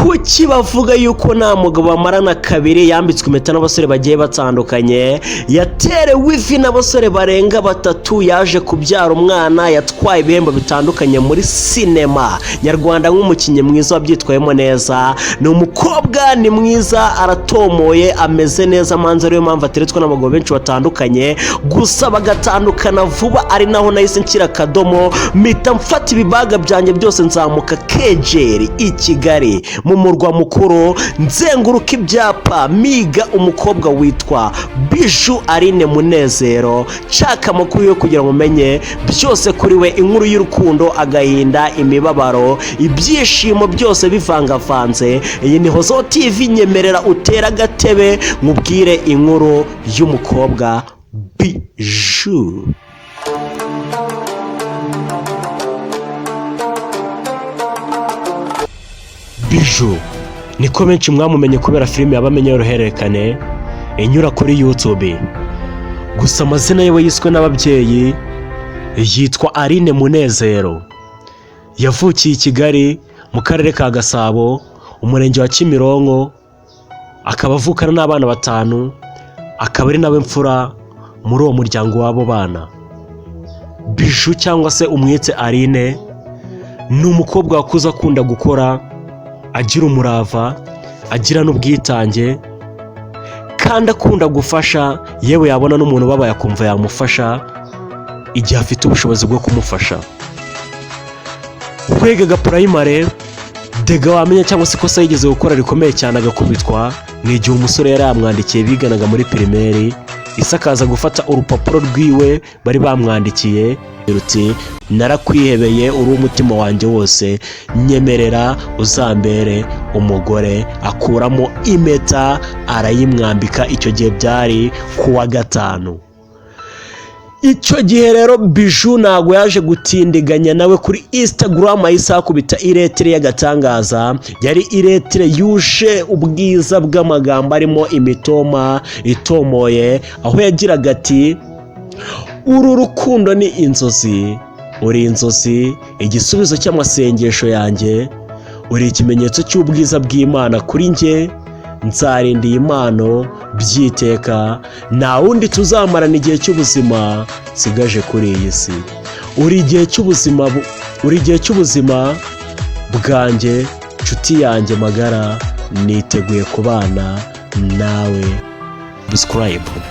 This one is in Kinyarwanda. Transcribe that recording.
Kuki bavuga yuko Namugabo Bamarana Kabiri yambitswe impeta n'abasore bagiye batandukanye, yaterewe ivi n'abasore barenga 3, yaje kubyara umwana, yatwaye ibihembo bitandukanye muri sinema nyarwanda nk'umukinnyi mwiza wabyitwayemo neza. Ni umukobwa, ni mwiza, aratomoye, ameze neza, manza ariyo mpamvu ateretswe n'abagabo benshi batandukanye, gusa bagatandukana vuba. Ari naho nahise nshyira akadomo, mpita mfata ibibaga byanjye byose nzamuka Kejeri i Kigali mu murwa mukuru, nzenguruka ibyapa, miga umukobwa witwa Bijou Aline Munezero, nshaka amakuru yo kugira ngo umenye byose kuri we, inkuru y'urukundo, agahinda, imibabaro, ibyishimo byose bivangavanze. Iyi ni Hozaho TV, nyemerera utera agatebe nkubwire inkuru y'umukobwa Bijou. Bijou niko benshi mwamumenye kubera filime yabamenye y'uruhererekane inyura kuri YouTube, gusa amazina yewe yiswe n'ababyeyi yitwa Aline Munezero. Yavukiye i Kigali mu karere ka Gasabo, umurenge wa Kimironko, akaba avukana n'abana 5, akaba ari nawe mfura muri uwo muryango w'abo bana. Bijou cyangwa se umwitse Aline ni umukobwa wakuze akunda gukora, agira umurava, agira n'ubwitange, kandi akunda gufasha, yewe yabona n'umuntu babaye akumva yamufasha igihe afite ubushobozi bwo kumufasha. Kwiga primary, dega wamenya cyangwa se ikosa yigeze gukora rikomeye cyane agakubitwa, ni igihe umusore yari yamwandikiye biganaga muri primaire, isakaza gufata urupapuro rwiwe bari bamwandikiye ruti narakwihebeye, uri umutima wanjye wose, nyemerera uzambere umugore. Akuramo impeta arayimwambika. Icyo gihe byari kuwa 5. Icyo gihe rero Bijou ntago yaje gutindiganya nawe kuri Instagram, ahise akubita iretire y'agatangaza. Yari iretire yuje ubwiza bw'amagambo arimo imitoma itomoye, aho yagiraga ati uru rukundo ni inzozi, uri inzozi, igisubizo cy'amasengesho yanjye, uri ikimenyetso cy'ubwiza bw'Imana kuri njye, nzarinda iyi impano byiteka, nta wundi tuzamarana igihe cy'ubuzima sigaje kuri iyi si. Uri igihe cy'ubuzima bwanjye, nshuti yanjye magara, niteguye kubana nawe. Subscribe.